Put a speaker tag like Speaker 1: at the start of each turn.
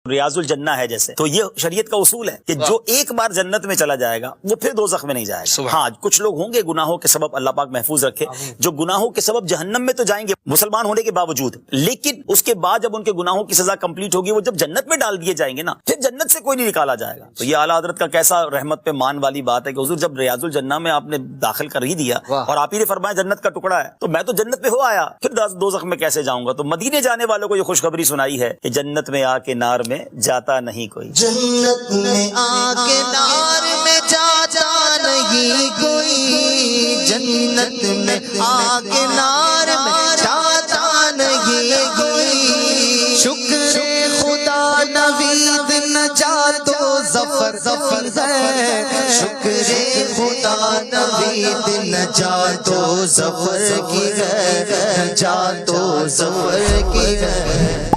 Speaker 1: रियाजुल जन्ना है जैसे, तो ये शरीयत का उसूल है कि जो एक बार जन्नत में चला जाएगा वो फिर दोज़ख में नहीं जाएगा। हाँ, कुछ लोग होंगे गुनाहों के सबब, अल्लाह पाक महफूज रखे, जो गुनाहों के सबब जहन्नम में तो जाएंगे मुसलमान होने के बावजूद, लेकिन उसके बाद जब उनके गुनाहों की सजा कंप्लीट होगी, वो जब जन्नत में डाल दिए जाएंगे ना, फिर जन्नत से कोई नहीं निकाला जाएगा। तो ये आला हज़रत का कैसा रहमत पे मान वाली बात है कि हुजूर जब रियाजुल जन्ना में आपने दाखिल कर ही दिया और आप ही ने फरमाया जन्नत का टुकड़ा है, तो मैं तो जन्नत में हो आया, फिर दोज़ख में कैसे जाऊंगा। तो मदीने जाने वालों को ये खुशखबरी सुनाई है कि जन्नत में आके नार में जाता नहीं कोई,
Speaker 2: जन्नत में आके नार में जाता नहीं कोई, जन्नत में आके नार में जाता नहीं कोई। शुक्र खुदा नवीद नजातो ज़फ़र ज़फ़र है, शुक्र खुदा नवीद नजातो ज़फ़र की है, नजातो ज़फ़र की है।